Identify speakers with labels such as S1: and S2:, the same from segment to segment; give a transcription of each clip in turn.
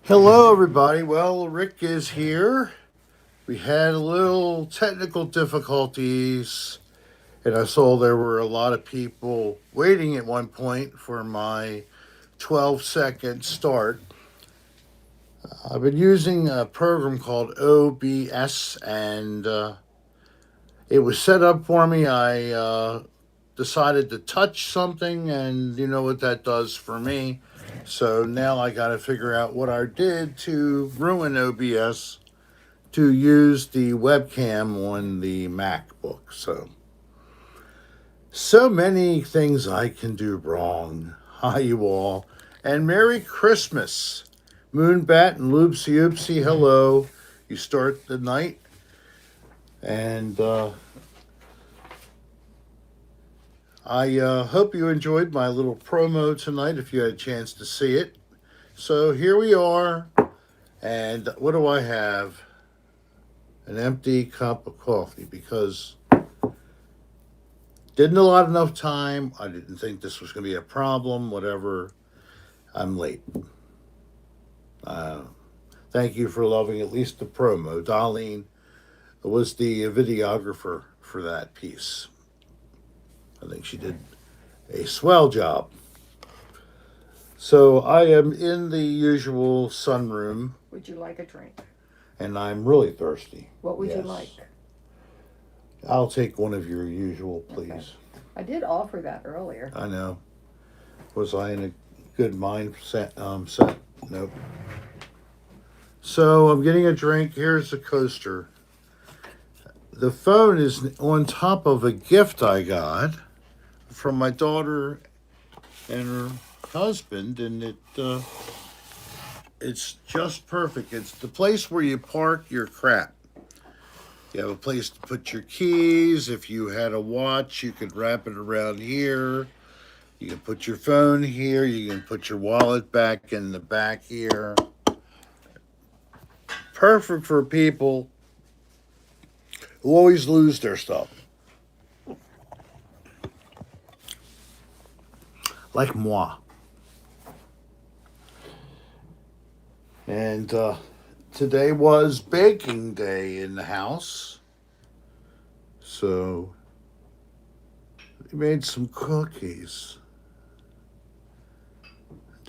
S1: Hello, everybody. Well, Rick is here. We had a little technical difficulties, and I saw there were a lot of people waiting at one point for my 12-second start. I've been using a program called OBS, and it was set up for me. I decided to touch something, and you know what that does for me. So now I got to figure out what I did to ruin OBS to use the webcam on the MacBook. So many things I can do wrong. Hi, you all. And Merry Christmas. Moonbat and Loopsy Oopsie, hello. You start the night. And I hope you enjoyed my little promo tonight if you had a chance to see it. So here we are. And what do I have? An empty cup of coffee because didn't allot enough time. I didn't think this was going to be a problem. Whatever. I'm late. Uh, Thank you for loving at least the promo. Dolline was the videographer for that piece. I think she did a swell job. So I am in the usual sunroom.
S2: Would you like a drink?
S1: And I'm really thirsty.
S2: What would you like?
S1: I'll take one of your usual, please.
S2: Okay. I did offer that earlier.
S1: I know. Was I in a good mindset? Nope. So I'm getting a drink. Here's the coaster. The phone is on top of a gift I got from my daughter and her husband, and it's just perfect. It's the place where you park your crap. You have a place to put your keys. If you had a watch, you could wrap it around here. You can put your phone here. You can put your wallet back in the back here. Perfect for people who always lose their stuff. Like moi. And today was baking day in the house. So we made some cookies.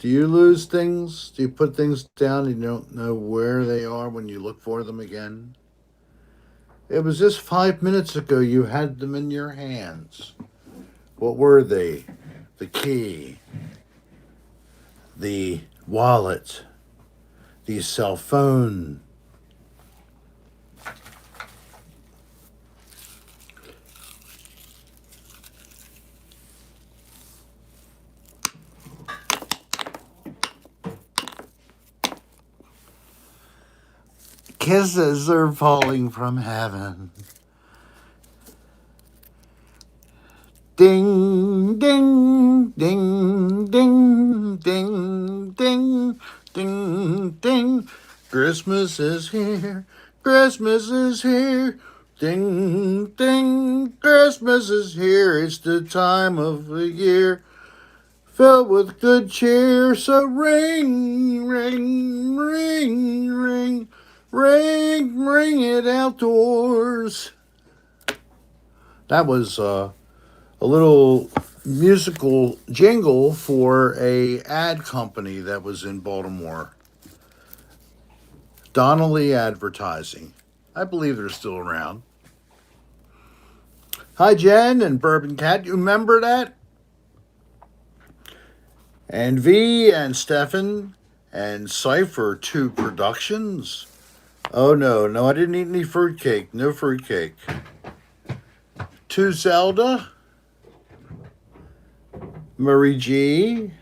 S1: Do you lose things? Do you put things down and you don't know where they are when you look for them again? It was just 5 minutes ago you had them in your hands. What were they? The key, the wallet, the cell phone. Kisses are falling from heaven. Ding, ding, ding, ding, ding, ding, ding, ding. Christmas is here. Christmas is here. Ding, ding. Christmas is here. It's the time of the year filled with good cheer. So ring, ring, ring, ring, ring, ring it outdoors. That was a little musical jingle for a ad company that was in Baltimore. Donnelly Advertising. I believe they're still around. Hi, Jen and Bourbon Cat. You remember that? And V and Stefan and Cypher 2 Productions. Oh, no, I didn't eat any fruitcake. No fruitcake. To Zelda. Murray G,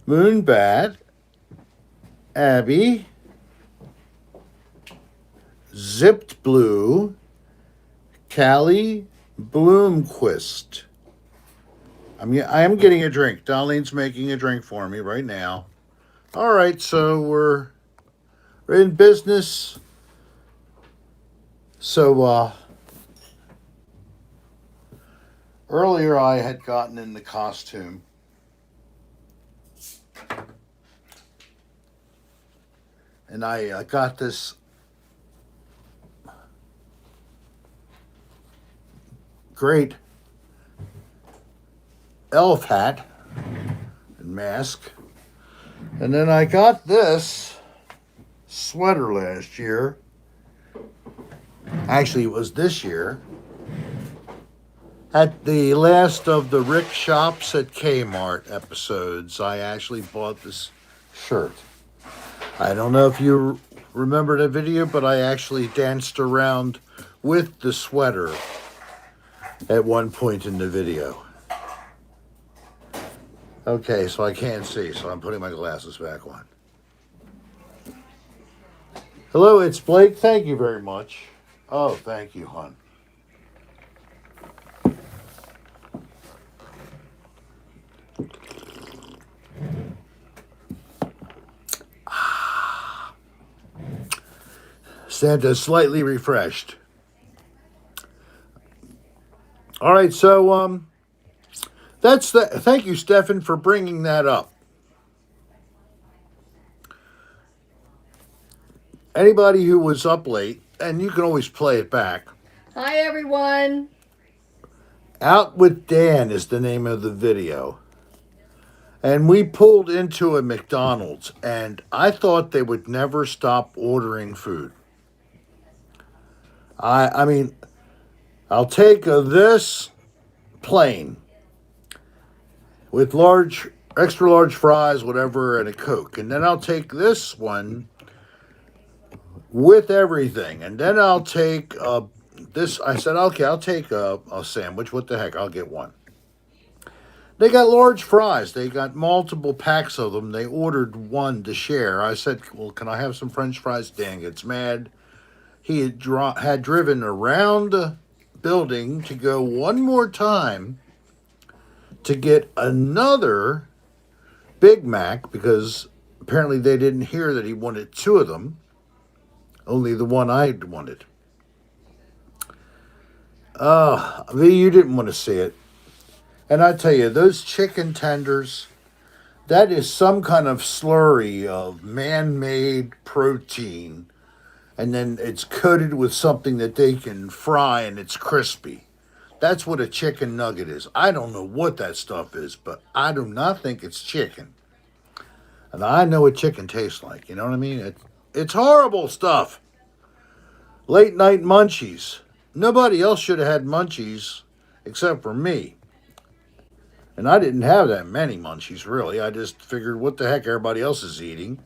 S1: Moonbat, Abby, Zipped Blue, Callie Bloomquist. I am getting a drink. Darlene's making a drink for me right now. All right, so we're in business. So, earlier, I had gotten in the costume And I got this great elf hat and mask. And then I got this sweater last year. Actually, it was this year. At the last of the Rick Shops at Kmart episodes, I actually bought this shirt. I don't know if you remember the video, but I actually danced around with the sweater at one point in the video. Okay, so I can't see, so I'm putting my glasses back on. Hello, it's Blake. Thank you very much. Oh, thank you, hon. Santa's slightly refreshed. All right, so that's the. Thank you, Stefan, for bringing that up. Anybody who was up late, and you can always play it back.
S2: Hi, everyone.
S1: Out with Dan is the name of the video. And we pulled into a McDonald's, and I thought they would never stop ordering food. I mean, I'll take this plain with extra large fries, whatever, and a Coke. And then I'll take this one with everything. And then I'll take this. I said, okay, I'll take a sandwich. What the heck? I'll get one. They got large fries. They got multiple packs of them. They ordered one to share. I said, well, can I have some French fries? Dan gets mad. He had driven around the building to go one more time to get another Big Mac because apparently they didn't hear that he wanted two of them, only the one I wanted. You didn't want to see it. And I tell you, those chicken tenders, that is some kind of slurry of man-made protein. And then it's coated with something that they can fry and it's crispy. That's what a chicken nugget is. I don't know what that stuff is, but I do not think it's chicken. And I know what chicken tastes like, you know what I mean? It's horrible stuff. Late night munchies. Nobody else should have had munchies except for me. And I didn't have that many munchies, really. I just figured what the heck everybody else is eating.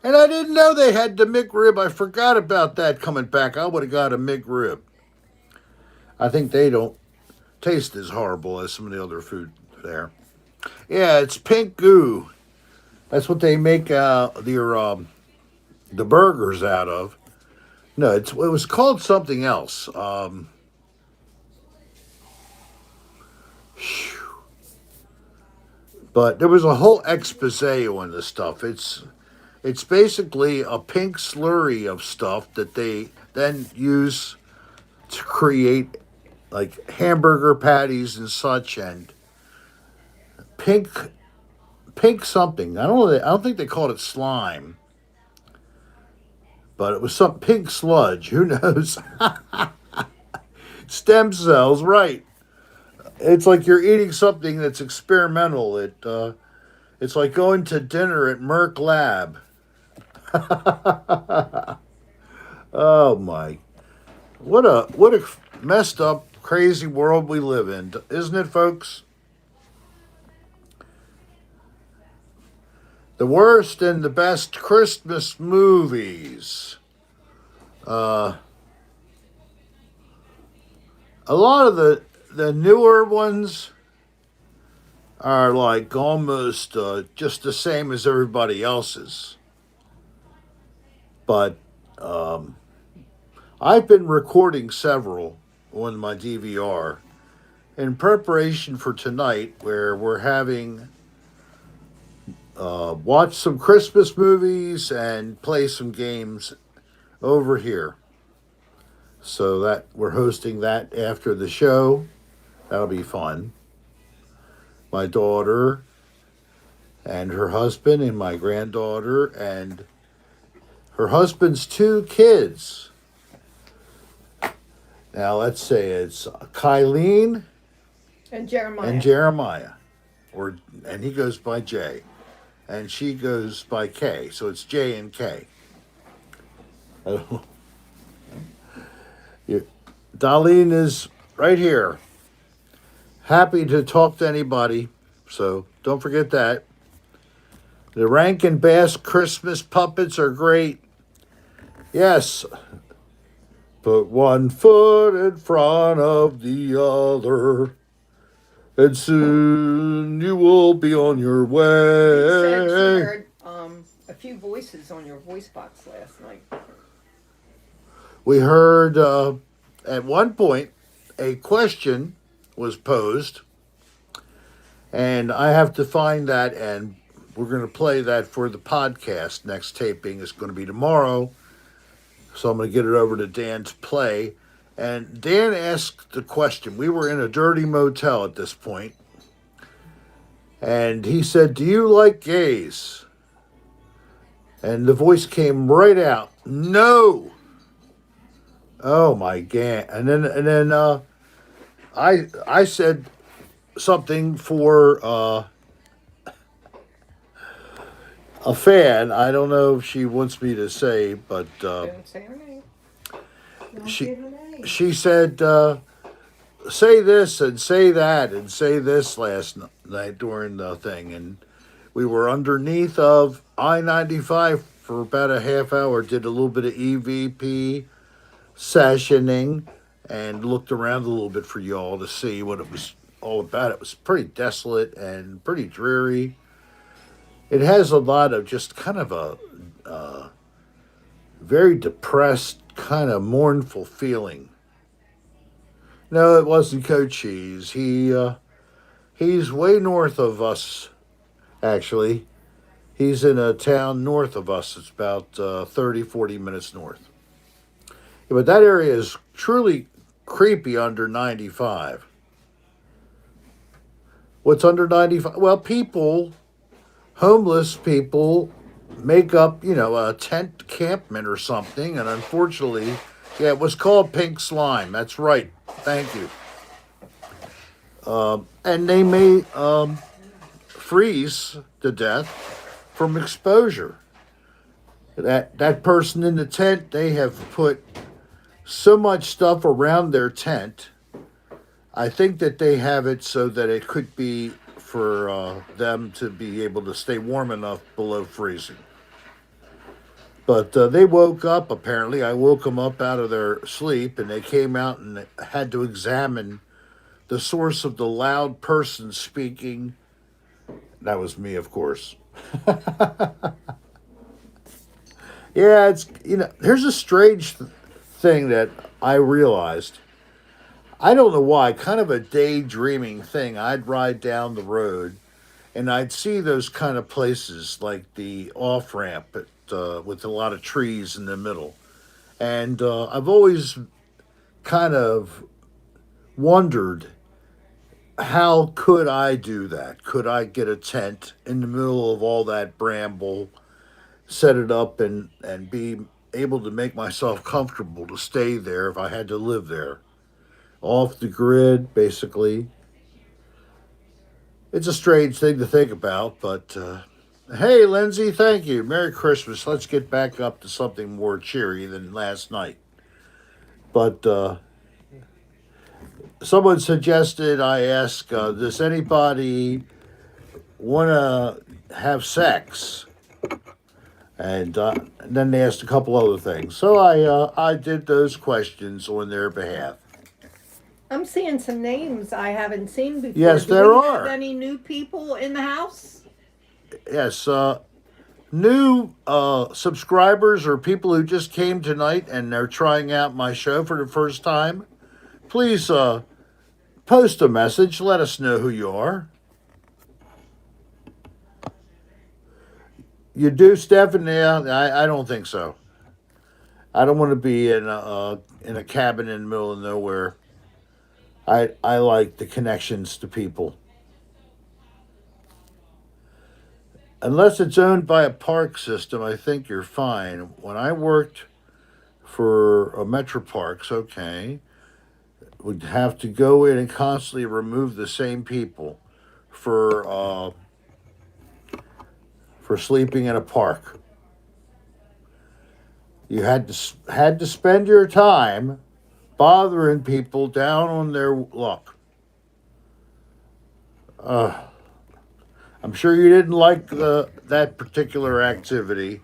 S1: And I didn't know they had the McRib. I forgot about that coming back. I would have got a McRib. I think they don't taste as horrible as some of the other food there. Yeah, it's pink goo. That's what they make the burgers out of. No, it was called something else. But there was a whole expose on this stuff. It's basically a pink slurry of stuff that they then use to create like hamburger patties and such, and pink something. I don't think they called it slime, but it was some pink sludge. Who knows? Stem cells, right? It's like you're eating something that's experimental. It's like going to dinner at Merck Lab. Oh my! What a messed up, crazy world we live in, isn't it, folks? The worst and the best Christmas movies. A lot of the newer ones are like almost just the same as everybody else's. But I've been recording several on my DVR in preparation for tonight, where we're having watch some Christmas movies and play some games over here. So that we're hosting that after the show. That'll be fun. My daughter and her husband and my granddaughter and her husband's 2 kids. Now let's say it's Kylene
S2: And Jeremiah.
S1: and Jeremiah, and he goes by J, and she goes by K. So it's J and K. Dolline is right here, happy to talk to anybody. So don't forget that. The Rankin Bass Christmas puppets are great. Yes. Put one foot in front of the other, and soon you will be on your
S2: You said she
S1: way.
S2: heard a few voices on your voice box last night.
S1: We heard at one point a question was posed, and I have to find that, and we're going to play that for the podcast. Next taping is going to be tomorrow, so I'm going to get it over to Dan to play. And Dan asked the question. We were in a dirty motel at this point, and he said, "Do you like gays?" And the voice came right out, "No." Oh my god! And then I said something for a fan. I don't know if she wants me to say, but
S2: Don't say her name. Don't
S1: she
S2: say her name.
S1: she said, "Say this and say that and say this" last night during the thing, and we were underneath of I-95 for about a half hour. Did a little bit of EVP sessioning and looked around a little bit for y'all to see what it was all about. It was pretty desolate and pretty dreary. It has a lot of just kind of a very depressed, kind of mournful feeling. No, it wasn't Cochise. He's way north of us, actually. He's in a town north of us. It's about 30, 40 minutes north. Yeah, but that area is truly creepy under 95. What's under 95? Well, people, homeless people, make up, a tent encampment or something. And unfortunately, yeah, it was called pink slime. That's right. Thank you. And they may freeze to death from exposure. That person in the tent, they have put so much stuff around their tent. I think that they have it so that it could be for them to be able to stay warm enough below freezing. But they woke up, apparently. I woke them up out of their sleep, and they came out and had to examine the source of the loud person speaking. That was me, of course. Yeah, here's a strange thing that I realized. I don't know why, kind of a daydreaming thing. I'd ride down the road and I'd see those kind of places like the off ramp with a lot of trees in the middle. And I've always kind of wondered, how could I do that? Could I get a tent in the middle of all that bramble, set it up, and be able to make myself comfortable to stay there if I had to live there? Off the grid, basically. It's a strange thing to think about, but hey, Lindsay, thank you. Merry Christmas. Let's get back up to something more cheery than last night. But someone suggested I ask, does anybody want to have sex? And then they asked a couple other things. So I did those questions on their behalf.
S2: I'm seeing some names I haven't seen before.
S1: Yes,
S2: Do
S1: there
S2: we
S1: are.
S2: have any new people in the house?
S1: Yes, new subscribers or people who just came tonight and they're trying out my show for the first time, please post a message. Let us know who you are. You do, Stephen? Yeah, I don't think so. I don't want to be in a cabin in the middle of nowhere. I like the connections to people. unless it's owned by a park system, I think you're fine. When I worked for a Metro Parks, okay, would have to go in and constantly remove the same people for sleeping in a park. You had to spend your time bothering people down on their luck. I'm sure you didn't like that particular activity,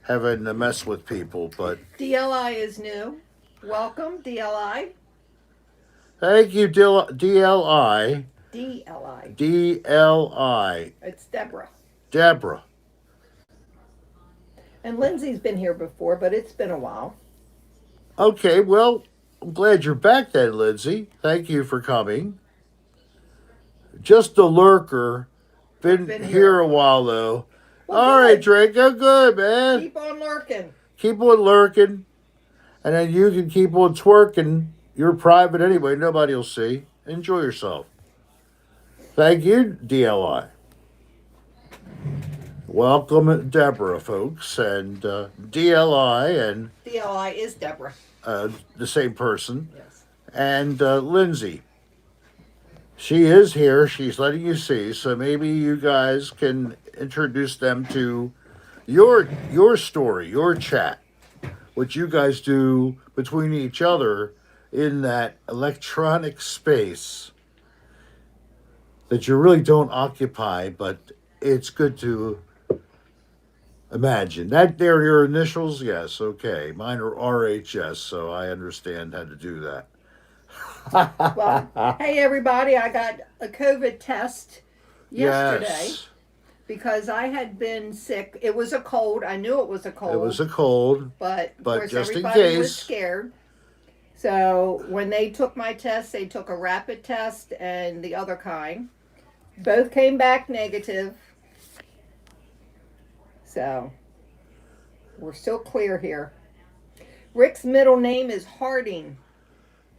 S1: having to mess with people, but
S2: DLI is new. Welcome, DLI.
S1: thank you, DLI.
S2: DLI.
S1: DLI.
S2: It's Deborah.
S1: Deborah.
S2: And Lindsay's been here before, but it's been a while.
S1: Okay, well, I'm glad you're back then, Lindsay. Thank you for coming. Just a lurker. Been here a while, though.
S2: Well,
S1: all right,
S2: good.
S1: Draco, good, man.
S2: Keep on lurking.
S1: Keep on lurking. And then you can keep on twerking. You're private anyway. Nobody will see. Enjoy yourself. Thank you, DLI. Welcome, Deborah, folks. And DLI and
S2: DLI is Deborah.
S1: the same person.
S2: Yes.
S1: And Lindsay. She is here. She's letting you see. So maybe you guys can introduce them to your story, your chat, what you guys do between each other in that electronic space that you really don't occupy, but it's good to imagine. That they're your initials? Yes, okay. Mine are RHS, so I understand how to do that.
S2: Well, hey everybody, I got a COVID test yesterday
S1: Yes.
S2: because I had been sick. It was a cold. I knew it was a cold.
S1: It was a cold.
S2: But of
S1: But
S2: course
S1: just in
S2: everybody was
S1: case.
S2: scared. So when they took my test, they took a rapid test and the other kind. Both came back negative. So we're still clear here. Rick's middle name is Harding.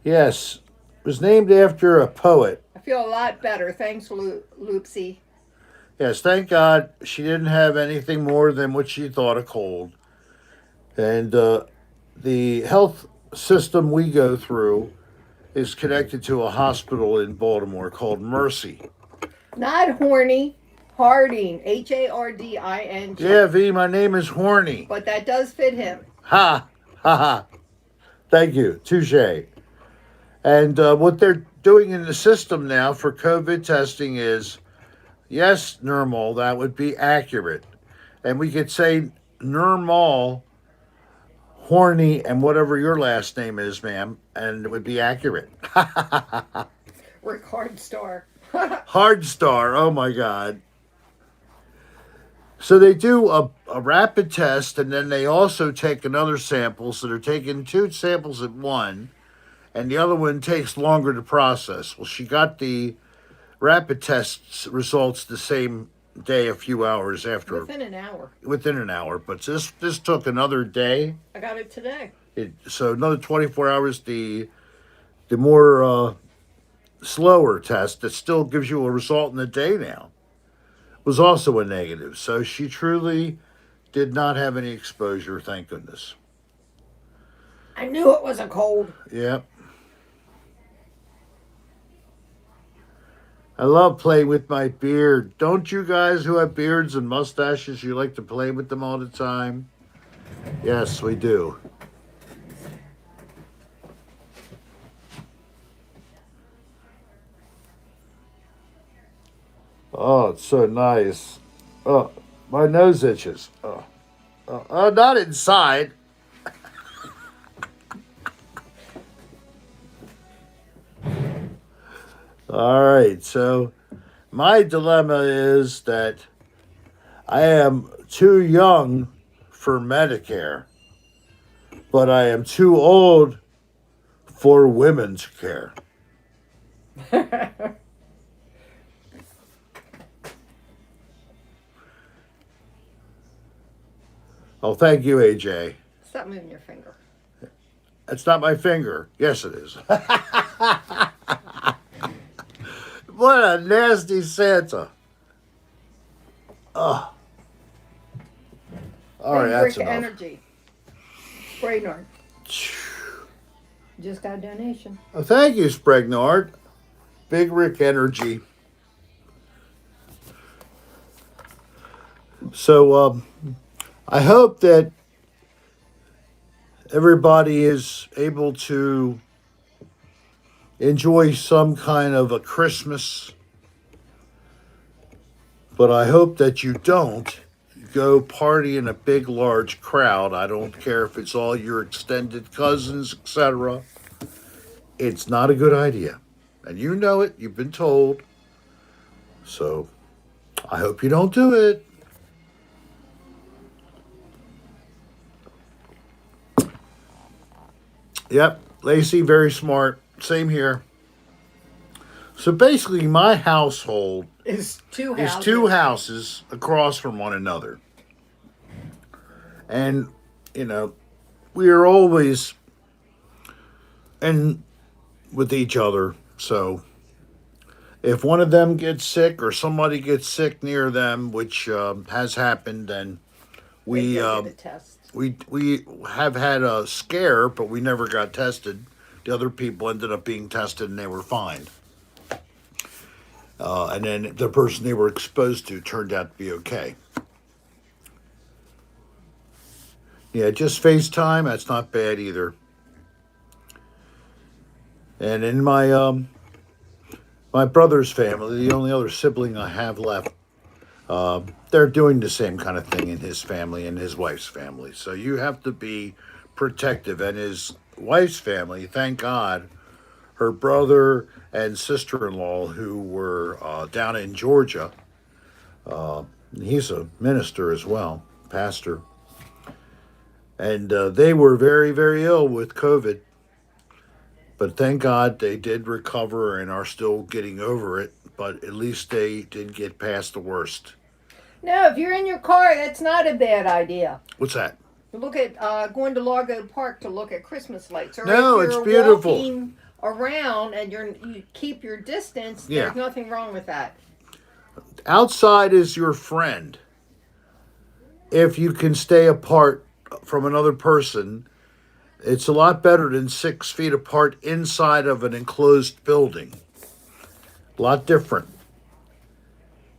S1: Yes. It was named after a poet.
S2: I feel a lot better. Thanks, Loopsy.
S1: Yes, thank God she didn't have anything more than what she thought a cold. And the health system we go through is connected to a hospital in Baltimore called Mercy.
S2: Not horny, Harding. Harding.
S1: Yeah, V, my name is Horny.
S2: But that does fit him.
S1: Ha! Ha ha. Thank you. Touche. And what they're doing in the system now for COVID testing is, yes, normal, that would be accurate. And we could say normal, Horny, and whatever your last name is, ma'am, and it would be accurate.
S2: Rick Hardstar.
S1: Hard star, oh my God. So they do a rapid test, and then they also take another sample. So they're taking two samples at one, and the other one takes longer to process. Well, she got the rapid test results the same day, a few hours after.
S2: Within an hour.
S1: Within an hour, but this took another day.
S2: I got it today.
S1: So another 24 hours. The more slower test that still gives you a result in a day now was also a negative. So she truly did not have any exposure, thank goodness.
S2: I knew it was a cold.
S1: Yep. I love playing with my beard. Don't you guys who have beards and mustaches, you like to play with them all the time? Yes, we do. Oh, it's so nice. Oh, my nose itches. Oh, not inside. All right, so my dilemma is that I am too young for Medicare, but I am too old for women's care. Oh, thank you, AJ.
S2: Stop moving your finger.
S1: It's not my finger. Yes, it is. What a nasty Santa. All right,
S2: Big
S1: that's
S2: Brick
S1: enough.
S2: Energy. Spraynard. Just got a donation.
S1: Oh, thank you, Spragnard. Big Rick Energy. So I hope that everybody is able to enjoy some kind of a Christmas, but I hope that you don't go party in a big, large crowd. I don't care if it's all your extended cousins, etc. It's not a good idea. And you know it, you've been told. So I hope you don't do it. Yep, Lacey, very smart. Same here. So basically, my household
S2: It's two
S1: is
S2: houses.
S1: two houses across from one another. And, we are always in with each other. So if one of them gets sick or somebody gets sick near them, which has happened, then
S2: They
S1: we
S2: go get a test.
S1: we have had a scare, but we never got tested. The other people ended up being tested and they were fine. And then the person they were exposed to turned out to be okay. Yeah, just FaceTime, that's not bad either. And in my brother's family, the only other sibling I have left, they're doing the same kind of thing in his family and his wife's family. So you have to be protective. And his wife's family, thank God, her brother and sister-in-law who were down in Georgia, he's a minister as well, pastor, and they were very, very ill with COVID. But thank God they did recover and are still getting over it. But at least they did get past the worst.
S2: No, if you're in your car, that's not a bad idea.
S1: What's that?
S2: Look at going to Largo Park to look at Christmas lights. Or
S1: No,
S2: if
S1: it's
S2: you're
S1: beautiful.
S2: walking around and you keep your distance,
S1: Yeah.
S2: there's nothing wrong with that.
S1: Outside is your friend. If you can stay apart from another person, it's a lot better than 6 feet apart inside of an enclosed building. A lot different.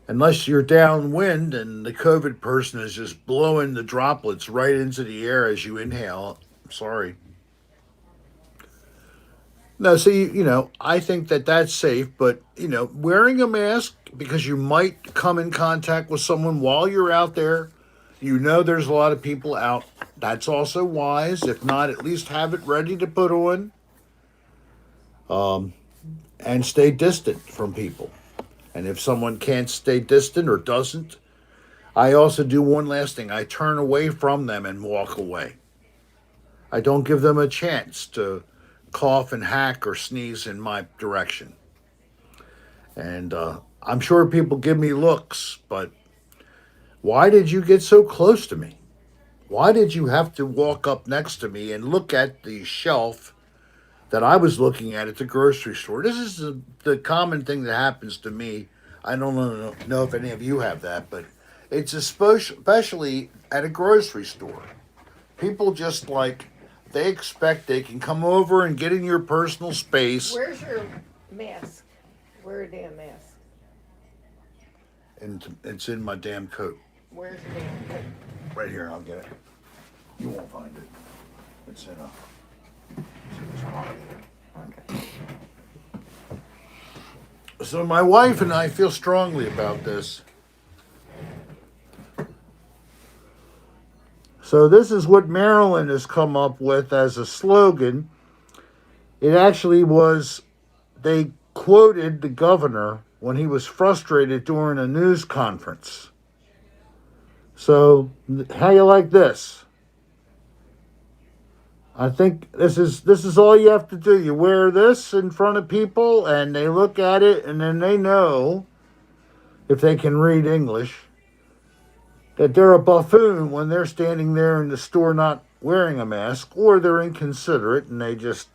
S1: Unless you're downwind and the COVID person is just blowing the droplets right into the air as you inhale. Sorry. No, see, I think that that's safe, but, wearing a mask because you might come in contact with someone while you're out there, there's a lot of people out. That's also wise. If not, at least have it ready to put on. And stay distant from people. And if someone can't stay distant or doesn't, I also do one last thing. I turn away from them and walk away. I don't give them a chance to cough and hack or sneeze in my direction. And I'm sure people give me looks, but why did you get so close to me? Why did you have to walk up next to me and look at the shelf that I was looking at the grocery store? This is the common thing that happens to me. I don't know if any of you have that, but it's especially at a grocery store. People just they expect they can come over and get in your personal space.
S2: Where's your mask? Where a damn mask?
S1: And it's in my damn coat.
S2: Where's the damn coat?
S1: Right here, I'll get it. You won't find it. It's in
S2: Okay.
S1: So my wife and I feel strongly about this. So this is what Maryland has come up with as a slogan. It actually was, they quoted the governor when he was frustrated during a news conference. So how you like this? I think this is all you have to do. You wear this in front of people and they look at it and then they know, if they can read English, that they're a buffoon when they're standing there in the store not wearing a mask, or they're inconsiderate and they just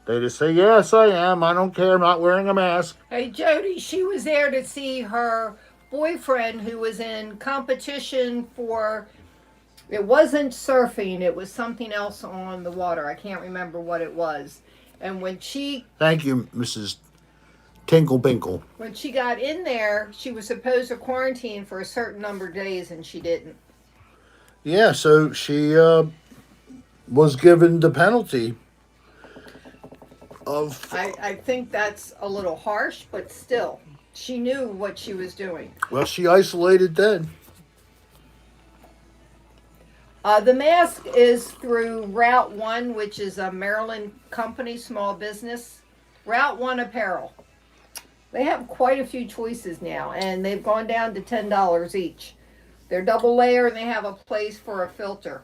S1: say, yes, I am. I don't care. I'm not wearing a mask.
S2: Hey, Jody, she was there to see her boyfriend who was in competition for It wasn't surfing, it was something else on the water. I can't remember what it was. And
S1: Thank you, Mrs. Tinklebinkle.
S2: when she got in there, she was supposed to quarantine for a certain number of days and she didn't.
S1: Yeah, so she was given the penalty of,
S2: I think that's a little harsh, but still, she knew what she was doing.
S1: well, she isolated then.
S2: The mask is through Route 1, which is a Maryland company, small business. Route 1 Apparel. They have quite a few choices now, and they've gone down to $10 each. They're double layer, and they have a place for a filter.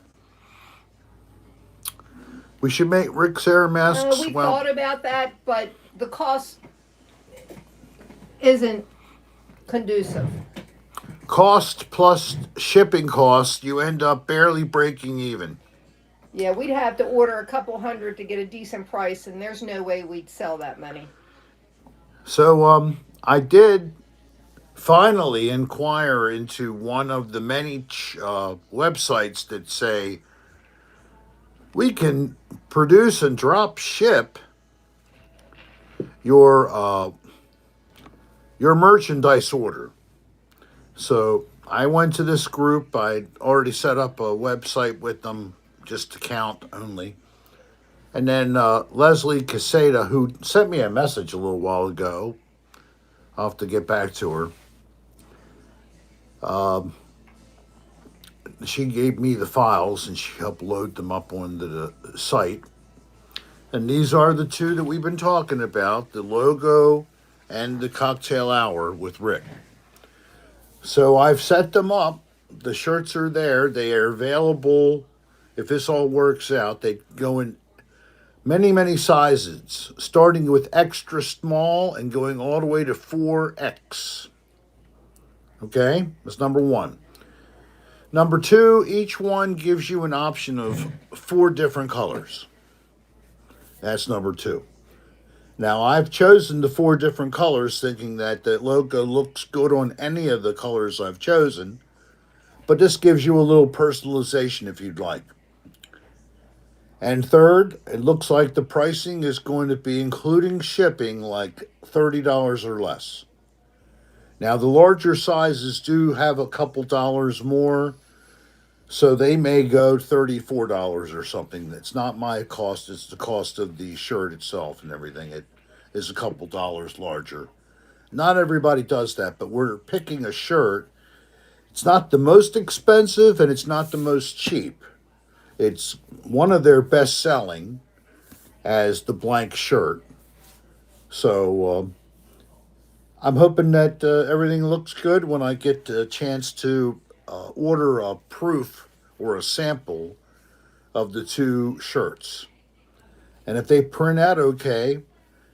S1: We should make Rick's air masks.
S2: We
S1: Well,
S2: thought about that, but the cost isn't conducive.
S1: cost plus shipping cost, you end up barely breaking even.
S2: Yeah, we'd have to order a couple hundred to get a decent price, and there's no way we'd sell that many.
S1: So I did finally inquire into one of the many websites that say we can produce and drop ship your merchandise order. So I went to this group. I'd already set up a website with them just to count only. And then Leslie Caseta, who sent me a message a little while ago, I'll have to get back to her. She gave me the files and she helped load them up onto the site. And these are the two that we've been talking about, the logo and the cocktail hour with Rick. So I've set them up. The shirts are there. They are available. If this all works out, they go in many, many sizes, starting with extra small and going all the way to 4X. Okay, that's number one. Number two, each one gives you an option of 4 different colors. That's number two. Now, I've chosen the 4 different colors thinking that the logo looks good on any of the colors I've chosen, but this gives you a little personalization if you'd like. And third, it looks like the pricing is going to be, including shipping, like $30 or less. Now, the larger sizes do have a couple dollars more, so they may go $34 or something. That's not my cost, it's the cost of the shirt itself and everything. It is a couple dollars larger. Not everybody does that, but we're picking a shirt. It's not the most expensive and it's not the most cheap. It's one of their best selling as the blank shirt. So I'm hoping that everything looks good when I get a chance to order a proof or a sample of the 2 shirts. And if they print out okay,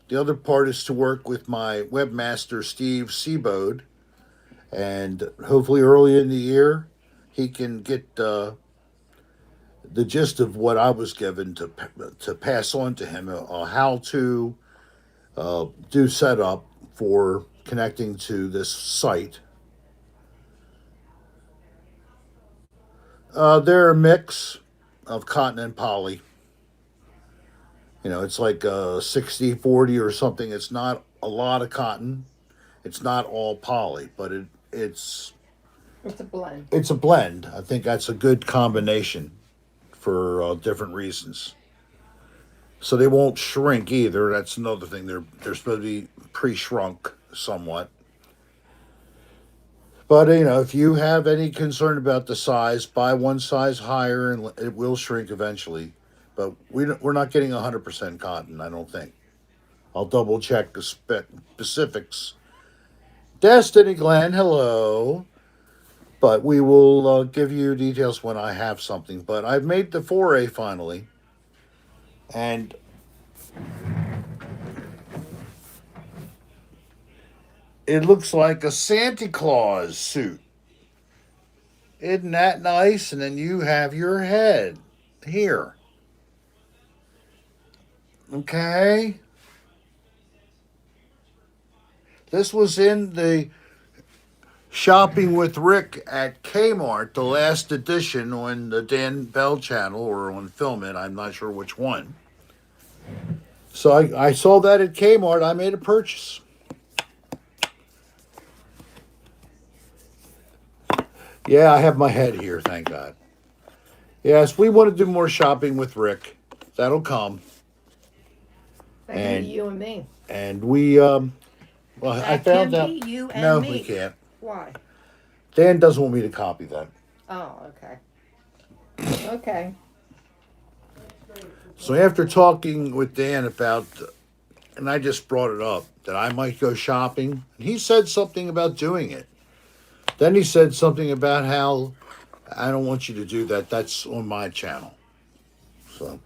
S1: the other part is to work with my webmaster, Steve Seabode, and hopefully early in the year, he can get the gist of what I was given to pass on to him, how to do setup for connecting to this site. They're a mix of cotton and poly. You know, it's like 60-40 or something. It's not a lot of cotton. It's not all poly, but it's
S2: It's a blend.
S1: it's a blend. I think that's a good combination for different reasons. So they won't shrink either. That's another thing. They're supposed to be pre-shrunk somewhat. But you know, if you have any concern about the size, buy one size higher, and it will shrink eventually. But we're not getting 100% cotton, I don't think. I'll double check the specifics. Destiny Glenn, hello. But we will give you details when I have something. But I've made the foray finally. And it looks like a Santa Claus suit. Isn't that nice? And then you have your head here. Okay. This was in the shopping with Rick at Kmart, the last edition on the Dan Bell channel or on Film It. I'm not sure which one. So I saw that at Kmart. I made a purchase. Yeah, I have my head here, thank God. Yes, we want to do more shopping with Rick. That'll come.
S2: That can be you and me.
S1: And we, well, I
S2: That
S1: found
S2: can
S1: out.
S2: be you and
S1: No,
S2: me.
S1: we can't.
S2: Why?
S1: Dan doesn't want me to copy that.
S2: Oh, okay. Okay.
S1: So after talking with Dan about, and I just brought it up, that I might go shopping, and he said something about doing it. Then he said something about how I don't want you to do that. That's on my channel. So.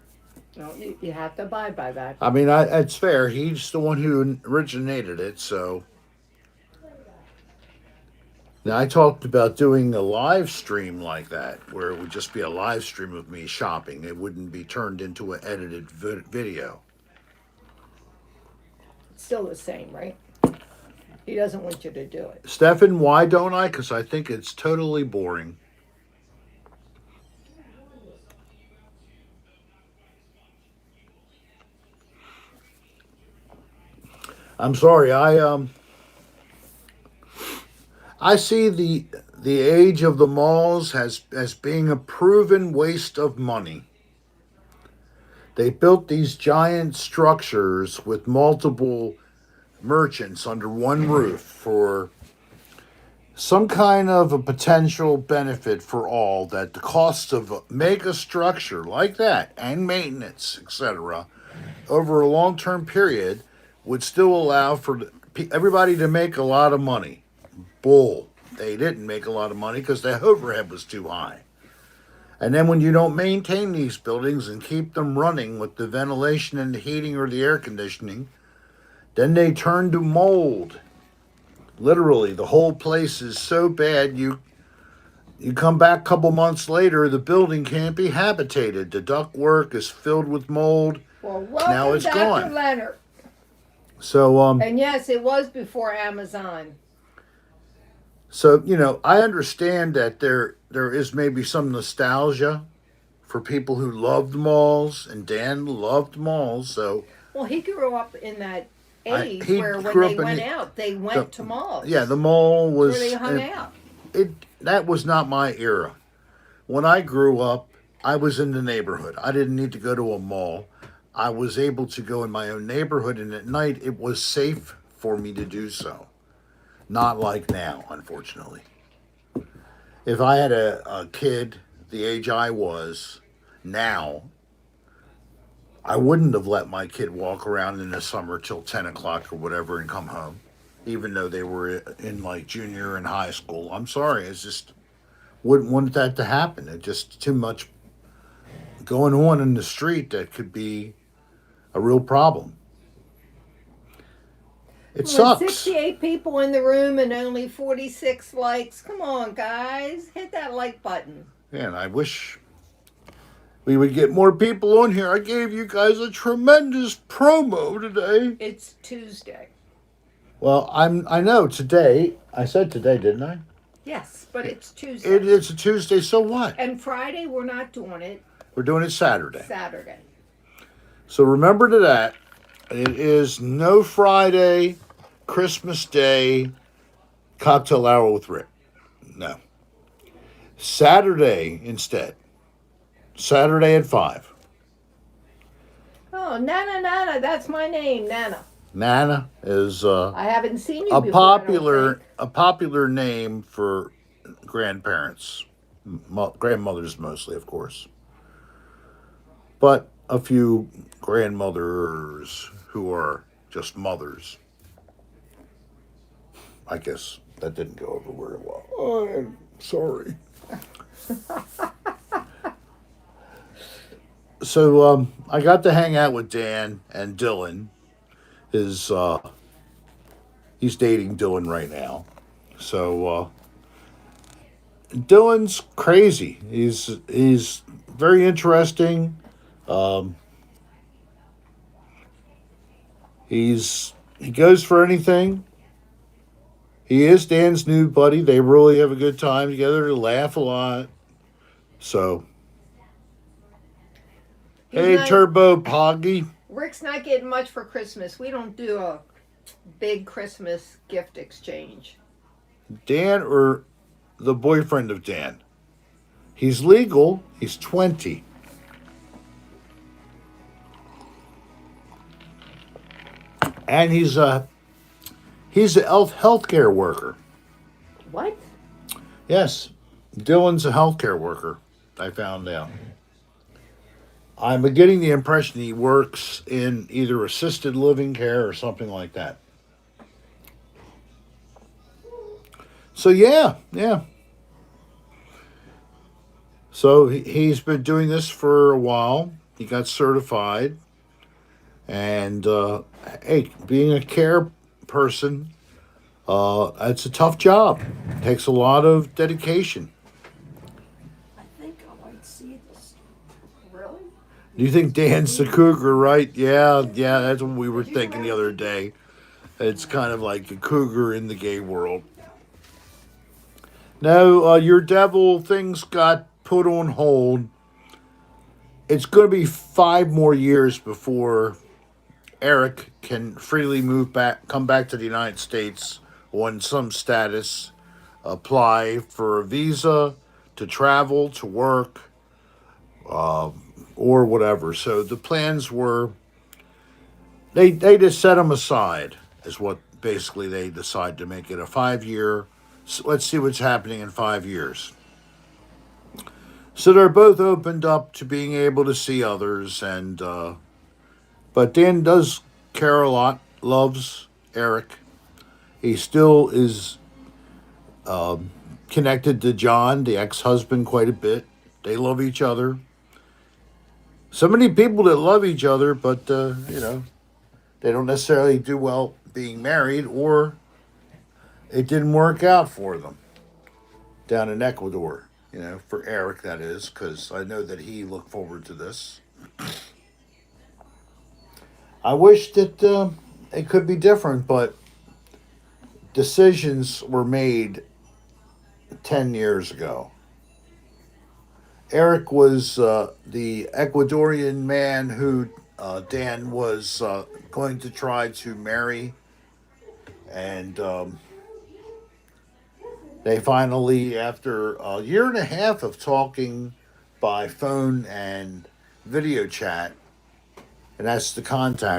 S2: No, you have to abide by that.
S1: I mean, it's fair. He's the one who originated it, so. Now, I talked about doing a live stream like that, where it would just be a live stream of me shopping. It wouldn't be turned into an edited video.
S2: It's still the same, right? He doesn't want you to do it.
S1: Stefan, why don't I? Because I think it's totally boring. I'm sorry. I see the age of the malls as being a proven waste of money. They built these giant structures with multiple merchants under one roof for some kind of a potential benefit for all, that the cost of a mega structure like that and maintenance, etc., over a long-term period would still allow for everybody to make a lot of money. Bull. They didn't make a lot of money because the overhead was too high. And then when you don't maintain these buildings and keep them running with the ventilation and the heating or the air conditioning, then they turn to mold. Literally, the whole place is so bad, you come back a couple months later, the building can't be habitated. The ductwork is filled with mold.
S2: Well, welcome,
S1: now it's
S2: Dr.
S1: gone.
S2: Leonard.
S1: So,
S2: and yes, it was before Amazon.
S1: So, I understand that there is maybe some nostalgia for people who loved malls, and Dan loved malls, so.
S2: Well, he grew up in that age where when they went out, they went to malls.
S1: Yeah, the mall was.
S2: Where they hung out.
S1: That was not my era. When I grew up, I was in the neighborhood. I didn't need to go to a mall. I was able to go in my own neighborhood, and at night it was safe for me to do so. Not like now, unfortunately. If I had a kid the age I was now, I wouldn't have let my kid walk around in the summer till 10 o'clock or whatever and come home, even though they were in like junior and high school. I'm sorry, it's just wouldn't want that to happen. It's just too much going on in the street that could be a real problem. It sucks.
S2: 68 people in the room and only 46 likes. Come on, guys. Hit that like button.
S1: Yeah, and I wish we would get more people on here. I gave you guys a tremendous promo today.
S2: It's Tuesday.
S1: Well, I know today. I said today, didn't I?
S2: Yes, but it's Tuesday.
S1: It's a Tuesday, so what?
S2: And Friday, we're not doing it.
S1: We're doing it Saturday.
S2: Saturday.
S1: So remember that. It is no Friday, Christmas Day, cocktail hour with Rick. No. Saturday instead. Saturday at 5.
S2: Oh, Nana, that's my name, Nana.
S1: Nana is
S2: I haven't seen you
S1: a
S2: before,
S1: popular name for grandparents, grandmothers mostly, of course, but a few grandmothers who are just mothers. I guess that didn't go over very well. Oh, I'm sorry. So I got to hang out with Dan and Dylan. He's dating Dylan right now. So Dylan's crazy. He's very interesting. He goes for anything. He is Dan's new buddy. They really have a good time together. They laugh a lot. So,
S2: He's
S1: hey,
S2: not.
S1: Turbo Poggy.
S2: Rick's not getting much for Christmas. We don't do a big Christmas gift exchange.
S1: Dan or the boyfriend of Dan? He's legal. He's 20. And he's a healthcare worker.
S2: What?
S1: Yes, Dylan's a healthcare worker. I found out. I'm getting the impression he works in either assisted living care or something like that. So yeah. So he's been doing this for a while. He got certified, and hey, being a care person, it's a tough job. It takes a lot of dedication.
S3: I think I might see this.
S2: Really?
S1: Do you think Dan's the cougar, right? Yeah, that's what we were thinking the other day. It's kind of like a cougar in the gay world. No, your devil things got put on hold. It's going to be 5 more years before Eric can freely come back to the United States on some status, apply for a visa to travel, to work, or whatever. So the plans were, they just set them aside, is what basically they decided to make it a 5 year. So let's see what's happening in 5 years. So they're both opened up to being able to see others, and but Dan does care a lot, loves Eric. He still is connected to John, the ex-husband, quite a bit. They love each other. So many people that love each other, but they don't necessarily do well being married, or it didn't work out for them down in Ecuador. For Eric, that is, because I know that he looked forward to this. I wish that it could be different, but decisions were made 10 years ago. Eric was the Ecuadorian man who Dan was going to try to marry, and they finally, after a year and a half of talking by phone and video chat, and that's the contact.